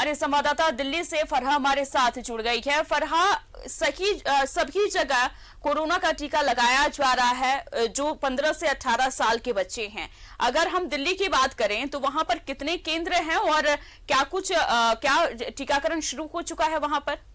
हमारे संवाददाता दिल्ली से फरहा हमारे साथ जुड़ गई है। फरहा, सभी जगह कोरोना का टीका लगाया जा रहा है जो 15 से 18 साल के बच्चे हैं। अगर हम दिल्ली की बात करें तो वहां पर कितने केंद्र हैं और क्या टीकाकरण शुरू हो चुका है वहां पर?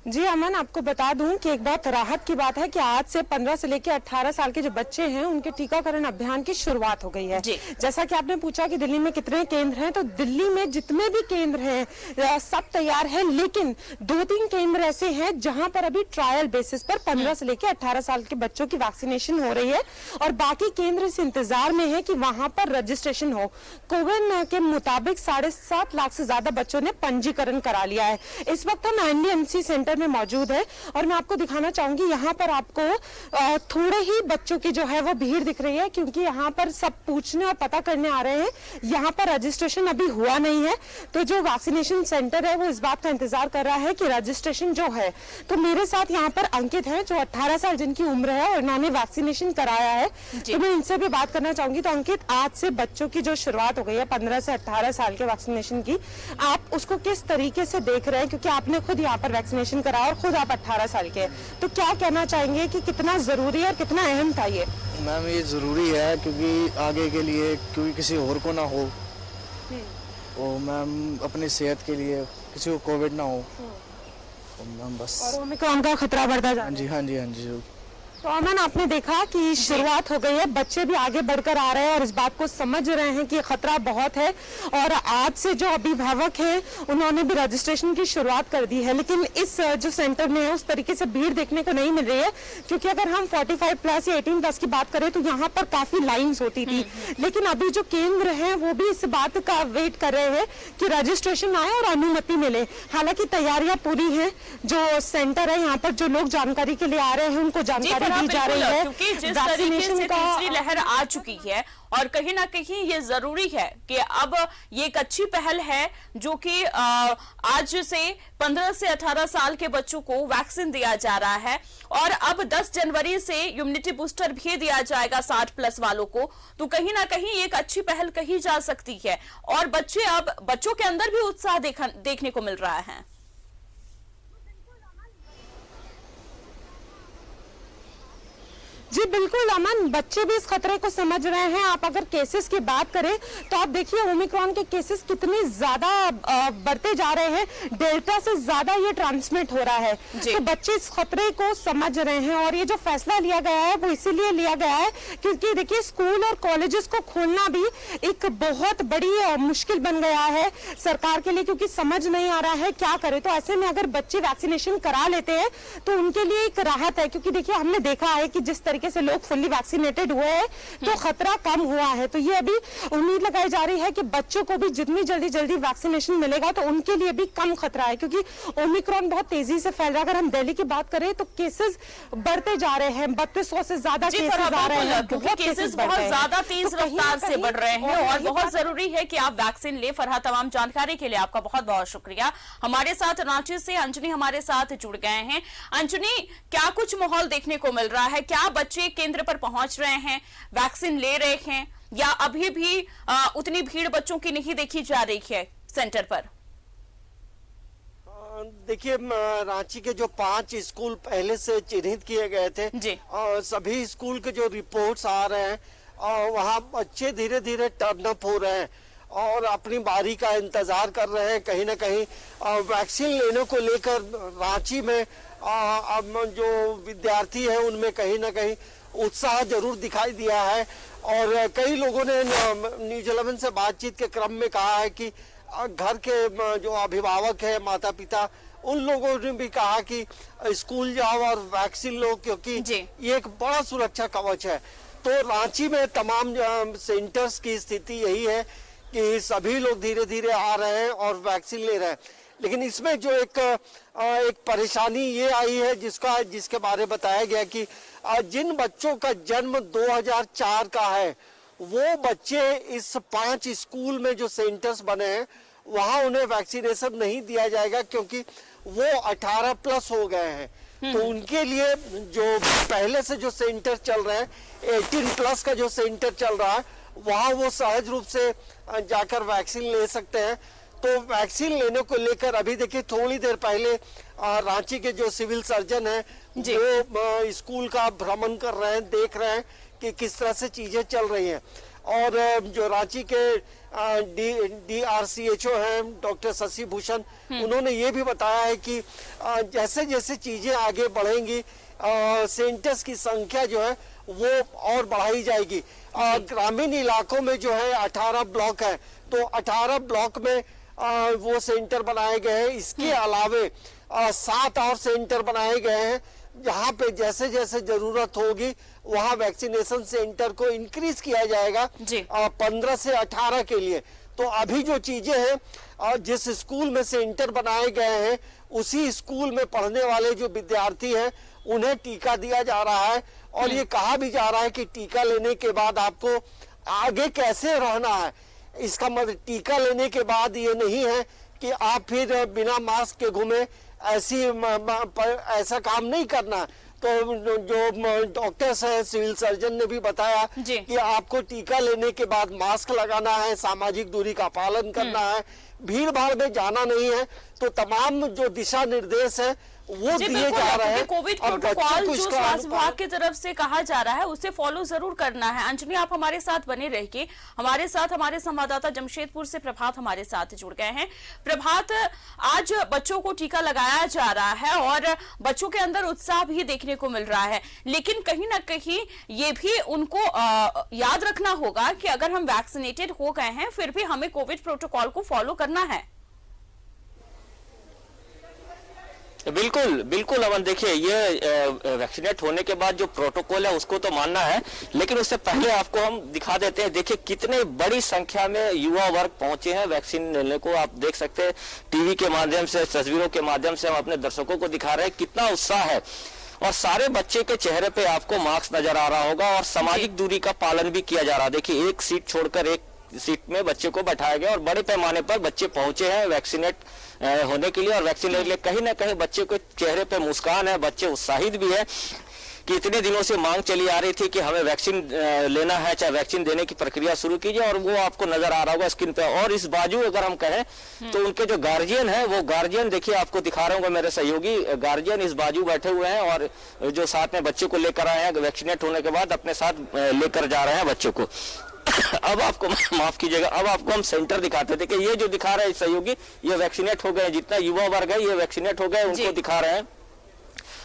जी अमन, आपको बता दूं कि एक बहुत राहत की बात है कि आज से 15 से लेकर 18 साल के जो बच्चे हैं उनके टीकाकरण अभियान की शुरुआत हो गई है। जैसा कि आपने पूछा कि दिल्ली में कितने केंद्र हैं, तो दिल्ली में जितने भी केंद्र हैं सब तैयार है, लेकिन 2-3 केंद्र ऐसे हैं जहां पर अभी ट्रायल बेसिस पर 15 से लेकर 18 साल के बच्चों की वैक्सीनेशन हो रही है और बाकी केंद्र इस इंतजार में है कि वहां पर रजिस्ट्रेशन हो। कोविन के मुताबिक 7.5 लाख से ज्यादा बच्चों ने पंजीकरण करा लिया है। इस वक्त हम एनडीएमसी सेंटर में मौजूद है और मैं आपको दिखाना चाहूंगी, यहाँ पर आपको थोड़े ही बच्चों की जो है वो भीड़ दिख रही है, क्योंकि यहाँ पर सब पूछने और पता करने आ रहे हैं। यहाँ पर रजिस्ट्रेशन अभी हुआ नहीं है, तो जो वैक्सीनेशन सेंटर है वो इस बात का इंतजार कर रहा है कि रजिस्ट्रेशन जो है। तो मेरे साथ यहाँ पर अंकित है जो 18 साल जिनकी उम्र है और इन्होंने वैक्सीनेशन कराया है, तो मैं इनसे भी बात करना चाहूंगी। तो अंकित, आज से बच्चों की जो शुरुआत हो गई है 15 से 18 साल के वैक्सीनेशन की, आप उसको किस तरीके से देख रहे हैं, क्योंकि आपने खुद यहाँ पर वैक्सीनेशन करा और खुद आप 18 साल के, तो क्या कहना चाहेंगे कि कितना जरूरी है और कितना अहम था ये? मैम, ये जरूरी है क्योंकि आगे के लिए, क्योंकि किसी और को ना हो, और मैम अपनी सेहत के लिए किसी को कोविड ना हो, तो मैम बस। और ओमिक्रॉन का खतरा बढ़ता जा रहा है। हाँ जी हाँ जी। तो अमन, आपने देखा कि शुरुआत हो गई है, बच्चे भी आगे बढ़कर आ रहे हैं और इस बात को समझ रहे हैं कि खतरा बहुत है और आज से जो अभिभावक हैं उन्होंने भी रजिस्ट्रेशन की शुरुआत कर दी है। लेकिन इस जो सेंटर में है उस तरीके से भीड़ देखने को नहीं मिल रही है, क्योंकि अगर हम 45 प्लस या 18 प्लस की बात करें तो यहाँ पर काफी लाइन्स होती थी। लेकिन अभी जो केंद्र है वो भी इस बात का वेट कर रहे हैं कि रजिस्ट्रेशन आए और अनुमति मिले। हालांकि तैयारियां पूरी है, जो सेंटर है यहाँ पर जो लोग जानकारी के लिए आ रहे हैं उनको जानकारी दी जा रही है, क्योंकि जिस तरीके से तीसरी लहर आ चुकी है और कहीं ना कहीं ये जरूरी है कि अब ये एक अच्छी पहल है जो कि आज से 15 से 18 साल के बच्चों को वैक्सीन दिया जा रहा है और अब 10 जनवरी से इम्यूनिटी बूस्टर भी दिया जाएगा 60 प्लस वालों को। तो कहीं ना कहीं एक अच्छी पहल कही जा सकती है और बच्चों के अंदर भी उत्साह देखने को मिल रहा है। जी बिल्कुल अमन, बच्चे भी इस खतरे को समझ रहे हैं। आप अगर केसेस की बात करें तो आप देखिए ओमिक्रॉन के केसेस कितने ज्यादा बढ़ते जा रहे हैं, डेल्टा से ज्यादा ये ट्रांसमिट हो रहा है। तो बच्चे इस खतरे को समझ रहे हैं और ये जो फैसला लिया गया है वो इसीलिए लिया गया है क्योंकि देखिए स्कूल और कॉलेजेस को खोलना भी एक बहुत बड़ी मुश्किल बन गया है सरकार के लिए, क्योंकि समझ नहीं आ रहा है क्या करे। तो ऐसे में अगर बच्चे वैक्सीनेशन करा लेते हैं तो उनके लिए एक राहत है, क्योंकि देखिए हमने देखा है कि जिस तरीके से लोग फुल्ली वैक्सीनेटेड हुए हैं तो खतरा कम हुआ है। तो ये अभी उम्मीद लगाई जा रही है कि बच्चों को भी जितनी जल्दी वैक्सीनेशन मिलेगा तो उनके लिए भी कम खतरा है, क्योंकि ओमिक्रॉन बहुत तेजी से फैल रहा है। अगर हम दिल्ली की बात करें तो केसेस बढ़ते जा रहे हैं, 3200 से ज्यादा केसेस आ रहे हैं, केसेस बहुत ज्यादा तेज रफ्तार से बढ़ रहे हैं और बहुत जरूरी है कि आप वैक्सीन ले। फरहा, तमाम जानकारी के लिए आपका बहुत बहुत शुक्रिया। हमारे साथ रांची से अंजनी हमारे साथ जुड़ गए हैं। अंजनी, क्या कुछ माहौल देखने को मिल रहा है? क्या बच्चे केंद्र पर पहुंच रहे हैं, वैक्सीन ले रहे हैं, या अभी भी उतनी भीड़ बच्चों की नहीं देखी जा रही है सेंटर पर? देखिए, रांची के जो 5 स्कूल पहले से चिन्हित किए गए थे और सभी स्कूल के जो रिपोर्ट्स आ रहे हैं और वहाँ बच्चे धीरे धीरे टर्न अप हो रहे हैं और अपनी बारी का इंतजार कर रहे हैं। कहीं ना कहीं वैक्सीन लेने को लेकर रांची में अब जो विद्यार्थी है उनमें कहीं ना कहीं उत्साह जरूर दिखाई दिया है और कई लोगों ने न्यूज़ 11 से बातचीत के क्रम में कहा है कि घर के जो अभिभावक है, माता पिता, उन लोगों ने भी कहा कि स्कूल जाओ और वैक्सीन लो, क्योंकि ये एक बड़ा सुरक्षा कवच है। तो रांची में तमाम सेंटर्स की स्थिति यही है कि सभी लोग धीरे धीरे आ रहे हैं और वैक्सीन ले रहे हैं। लेकिन इसमें जो एक परेशानी ये आई है जिसके बारे में बताया गया कि जिन बच्चों का जन्म 2004 का है वो बच्चे इस 5 स्कूल में जो सेंटर्स बने हैं वहां उन्हें वैक्सीनेशन नहीं दिया जाएगा, क्योंकि वो 18 प्लस हो गए हैं। तो उनके लिए जो पहले से जो सेंटर चल रहे हैं, 18 प्लस का जो सेंटर चल रहा है वहाँ वो सहज रूप से जाकर वैक्सीन ले सकते हैं। तो वैक्सीन लेने को लेकर अभी देखिए थोड़ी देर पहले रांची के जो सिविल सर्जन हैं वो स्कूल का भ्रमण कर रहे हैं, देख रहे हैं कि किस तरह से चीजें चल रही हैं। और जो रांची के DRCHO हैं डॉक्टर शशि भूषण, उन्होंने ये भी बताया है कि जैसे जैसे चीजें आगे बढ़ेंगी सेंटर्स की संख्या जो है वो और बढ़ाई जाएगी। ग्रामीण इलाकों में जो है 18 ब्लॉक है, तो 18 ब्लॉक में वो सेंटर बनाए गए हैं। इसके अलावे 7 और सेंटर बनाए गए हैं जहाँ पे जैसे जैसे जरूरत होगी वहाँ वैक्सीनेशन सेंटर को इंक्रीज किया जाएगा 15 से 18 के लिए। तो अभी जो चीजें हैं जिस स्कूल में सेंटर बनाए गए हैं उसी स्कूल में पढ़ने वाले जो विद्यार्थी हैं उन्हें टीका दिया जा रहा है। और ये कहा भी जा रहा है कि टीका लेने के बाद आपको आगे कैसे रहना है। इसका मतलब टीका लेने के बाद ये नहीं है कि आप फिर बिना मास्क के घूमे, ऐसा काम नहीं करना। तो जो डॉक्टर्स हैं, सिविल सर्जन ने भी बताया कि आपको टीका लेने के बाद मास्क लगाना है, सामाजिक दूरी का पालन करना है, भीड़ भाड़ में जाना नहीं है। तो तमाम जो दिशा निर्देश है वो दिए जा रहे हैं। कोविड प्रोटोकॉल जो स्वास्थ्य विभाग की तरफ से कहा जा रहा है उसे फॉलो जरूर करना है। अंजनी, आप हमारे साथ बने रहिए। हमारे साथ हमारे संवाददाता जमशेदपुर से प्रभात हमारे साथ जुड़ गए हैं। प्रभात, आज बच्चों को टीका लगाया जा रहा है और बच्चों के अंदर उत्साह भी देखने को मिल रहा है, लेकिन कहीं ना कहीं ये भी उनको याद रखना होगा कि अगर हम वैक्सीनेटेड हो गए हैं फिर भी हमें कोविड प्रोटोकॉल को फॉलो करना है। बिल्कुल बिल्कुल अमन, देखिए ये वैक्सीनेट होने के बाद जो प्रोटोकॉल है उसको तो मानना है, लेकिन उससे पहले आपको हम दिखा देते हैं। देखिए कितने बड़ी संख्या में युवा वर्ग पहुंचे हैं वैक्सीन लेने को। आप देख सकते हैं टीवी के माध्यम से, तस्वीरों के माध्यम से हम अपने दर्शकों को दिखा रहे हैं कितना उत्साह है। और सारे बच्चे के चेहरे पे आपको मास्क नजर आ रहा होगा और सामाजिक दूरी का पालन भी किया जा रहा है। देखिए एक सीट छोड़कर एक सीट में बच्चे को बैठाया गया और बड़े पैमाने पर बच्चे पहुंचे हैं वैक्सीनेट होने के लिए और वैक्सीन लेने के लिए। कहीं ना कहीं बच्चे के चेहरे पे मुस्कान है, बच्चे उत्साहित भी है कि इतने दिनों से मांग चली आ रही थी कि हमें वैक्सीन लेना है, चाहे वैक्सीन देने की प्रक्रिया शुरू कीजिए। और वो आपको नजर आ रहा होगा स्क्रीन पे। और इस बाजू अगर हम कहें तो उनके जो गार्जियन है वो गार्जियन देखिए आपको दिखा रहे होंगे, मेरे सहयोगी गार्जियन इस बाजू बैठे हुए हैं और जो साथ में बच्चे को लेकर आए हैं वैक्सीनेट होने के बाद अपने साथ लेकर जा रहे हैं बच्चों को। अब आपको माफ कीजिएगा, अब आपको हम सेंटर दिखाते थे कि ये जो दिखा रहे हैं सहयोगी ये वैक्सीनेट हो गए, जितना युवा वर्ग है ये वैक्सीनेट हो गए, उनको दिखा रहे हैं।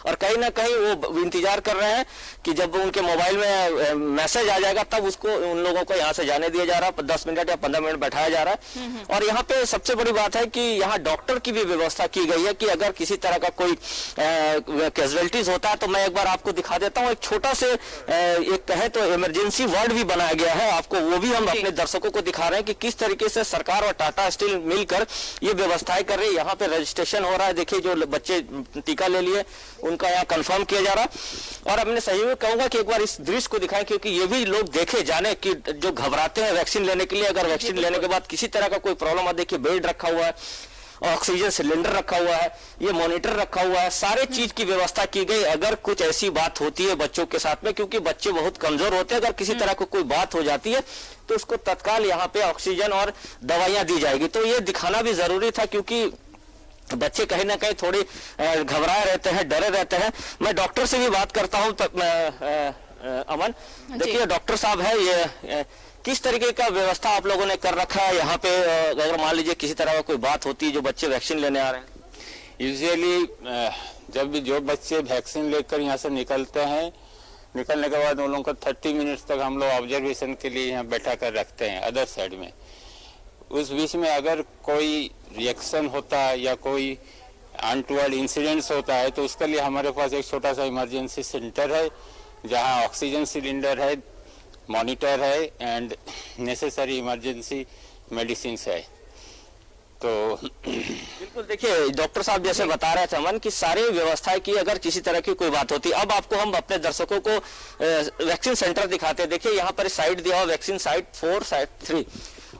और कहीं ना कहीं वो इंतजार कर रहे हैं कि जब उनके मोबाइल में मैसेज आ जाएगा तब उसको उन लोगों को यहाँ से जाने दिया जा रहा है। 10 मिनट या 15 मिनट बैठाया जा रहा है। और यहाँ पे सबसे बड़ी बात है कि यहाँ डॉक्टर की भी व्यवस्था की गई है कि अगर किसी तरह का कोई कैजुअलिटीज होता है तो मैं एक बार आपको दिखा देता हूँ। एक छोटा से एक कहे तो इमरजेंसी वार्ड भी बनाया गया है, आपको वो भी हम अपने दर्शकों को दिखा रहे हैं कि किस तरीके से सरकार और टाटा स्टील मिलकर ये व्यवस्थाएं कर रही है। यहाँ पे रजिस्ट्रेशन हो रहा है, देखिए जो बच्चे टीका ले लिए उनका यहाँ कंफर्म किया जा रहा। और अब मैं सही में कहूंगा कि एक बार इस दृश्य को दिखाएं क्योंकि ये भी लोग देखे जाने कि जो घबराते हैं वैक्सीन लेने के लिए, अगर वैक्सीन लेने के बाद किसी तरह का कोई प्रॉब्लम आ, देखिए बेड रखा हुआ है, ऑक्सीजन सिलेंडर रखा हुआ है, ये मॉनिटर रखा हुआ है, सारे चीज की व्यवस्था की गई। अगर कुछ ऐसी बात होती है बच्चों के साथ में, क्योंकि बच्चे बहुत कमजोर होते हैं, अगर किसी तरह को कोई बात हो जाती है तो उसको तत्काल यहाँ पे ऑक्सीजन और दवाइयां दी जाएगी। तो ये दिखाना भी जरूरी था क्योंकि बच्चे कहीं ना कहीं थोड़ी घबराए रहते हैं, डरे रहते हैं। मैं डॉक्टर से भी बात करता हूं अमन, देखिए डॉक्टर साहब है, ये किस तरीके का व्यवस्था आप लोगों ने कर रखा है यहाँ पे? अगर मान लीजिए किसी तरह का कोई बात होती है जो बच्चे वैक्सीन लेने आ रहे हैं। यूजुअली जब भी जो बच्चे वैक्सीन लेकर यहाँ से निकलते हैं, निकलने के बाद उन लोगों को 30 मिनट्स तक हम लोग ऑब्जर्वेशन के लिए यहाँ बैठा कर रखते हैं अदर साइड में। उस बीच में अगर कोई रिएक्शन होता है या कोई अनटूवर्ड इंसिडेंट्स होता है तो उसके लिए हमारे पास एक छोटा सा इमरजेंसी सेंटर है जहां ऑक्सीजन सिलेंडर है, मॉनिटर है एंड नेसेसरी इमरजेंसी मेडिसिन है। तो बिल्कुल देखिए डॉक्टर साहब जैसे बता रहे थे अमन कि सारी व्यवस्थाएं की अगर किसी तरह की कोई बात होती। अब आपको हम अपने दर्शकों को वैक्सीन सेंटर दिखाते हैं। देखिए यहाँ पर साइड दिया हुआ वैक्सीन साइट 4 साइट 3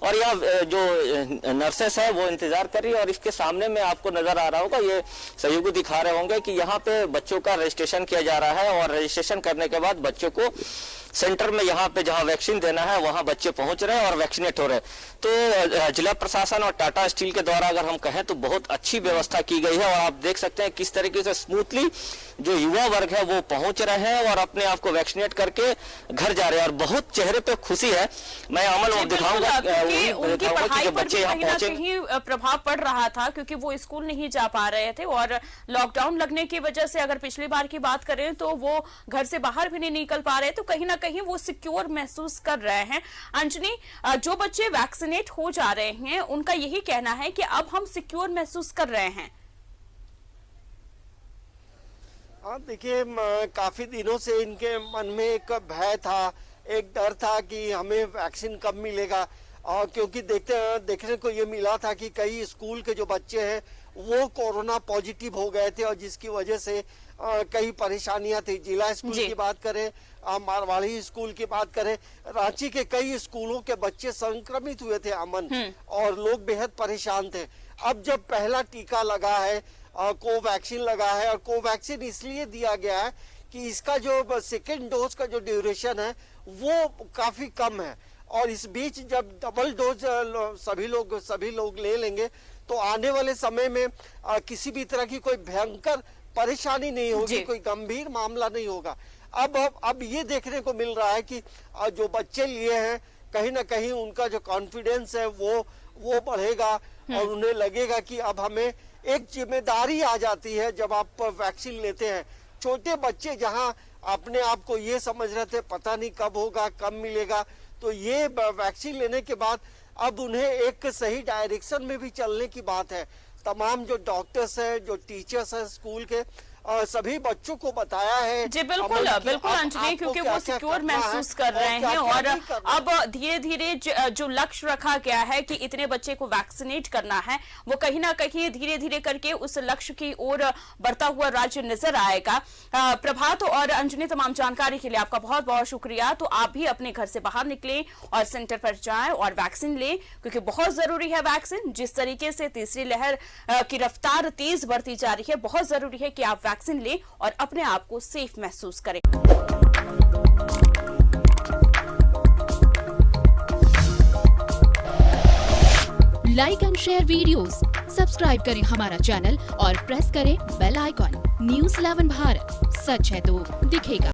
और यहाँ जो नर्सेस है वो इंतजार कर रही है। और इसके सामने में आपको नजर आ रहा होगा, ये सहयोगी दिखा रहे होंगे कि यहाँ पे बच्चों का रजिस्ट्रेशन किया जा रहा है और रजिस्ट्रेशन करने के बाद बच्चों को सेंटर में यहाँ पे जहाँ वैक्सीन देना है वहाँ बच्चे पहुंच रहे हैं और वैक्सीनेट हो रहे हैं। तो जिला प्रशासन और टाटा स्टील के द्वारा अगर हम कहें तो बहुत अच्छी व्यवस्था की गई है और आप देख सकते हैं किस तरीके से स्मूथली जो युवा वर्ग है वो पहुंच रहे हैं और अपने आप को वैक्सीनेट करके घर जा रहे हैं और बहुत चेहरे पे खुशी है। मैं अमल दिखाऊंगा उनकी पढ़ाई पर बच्चे यहाँ कहीं ना पहुंचे कहीं प्रभाव पड़ रहा था क्योंकि वो स्कूल नहीं जा पा रहे थे और लॉकडाउन लगने की वजह से अगर पिछली बार की बात करें तो वो घर से बाहर भी नहीं निकल पा रहे, तो कहीं ना कहीं वो सिक्योर महसूस कर रहे हैं। अंजनी, जो बच्चे वैक्सीनेट हो जा रहे हैं उनका यही कहना है कि अब हम सिक्योर महसूस कर रहे हैं। हाँ, देखिए काफी दिनों से इनके मन में एक भय था, एक डर था कि हमें वैक्सीन कब मिलेगा। और क्योंकि देखने को ये मिला था कि कई स्कूल के जो बच्चे हैं वो कोरोना पॉजिटिव हो गए थे और जिसकी वजह से कई परेशानियां थी। जिला स्कूल की बात करें, मारवाड़ी स्कूल की बात करें, रांची के कई स्कूलों के बच्चे संक्रमित हुए थे अमन, और लोग बेहद परेशान थे। अब जब पहला टीका लगा है, कोवैक्सीन लगा है, और कोवैक्सीन इसलिए दिया गया है कि इसका जो सेकेंड डोज का जो ड्यूरेशन है वो काफी कम है, और इस बीच जब डबल डोज सभी लोग ले लेंगे तो आने वाले समय में किसी भी तरह की कोई भयंकर परेशानी नहीं होगी, कोई गंभीर मामला नहीं होगा। अब ये देखने को मिल रहा है कि जो बच्चे लिए हैं कहीं ना कहीं उनका जो कॉन्फिडेंस है वो बढ़ेगा और उन्हें लगेगा कि अब हमें एक जिम्मेदारी आ जाती है जब आप वैक्सीन लेते हैं। छोटे बच्चे जहां अपने आप को ये समझ रहे थे पता नहीं कब होगा, कब मिलेगा, तो ये वैक्सीन लेने के बाद अब उन्हें एक सही डायरेक्शन में भी चलने की बात है। तमाम जो डॉक्टर्स हैं, जो टीचर्स हैं स्कूल के, सभी बच्चों को बताया है। जी बिल्कुल बिल्कुल अंजलि, क्योंकि वो सिक्योर महसूस कर रहे हैं और अब धीरे धीरे जो लक्ष्य रखा गया है कि इतने बच्चे को वैक्सीनेट करना है, वो कहीं ना कहीं धीरे धीरे करके उस लक्ष्य की ओर बढ़ता हुआ राज्य नजर आएगा। प्रभात और अंजलि, तमाम जानकारी के लिए आपका बहुत बहुत शुक्रिया। तो आप भी अपने घर से बाहर निकलें और सेंटर पर जाएं और वैक्सीन लें, क्योंकि बहुत जरूरी है वैक्सीन। जिस तरीके से तीसरी लहर की रफ्तार तेज बढ़ती जा रही है, बहुत जरूरी है कि आप वैक्सीन लें और अपने आप को सेफ महसूस करें। Like and share videos, subscribe करें हमारा चैनल और प्रेस करें बेल आइकॉन। न्यूज़ 11 भारत, सच है तो दिखेगा।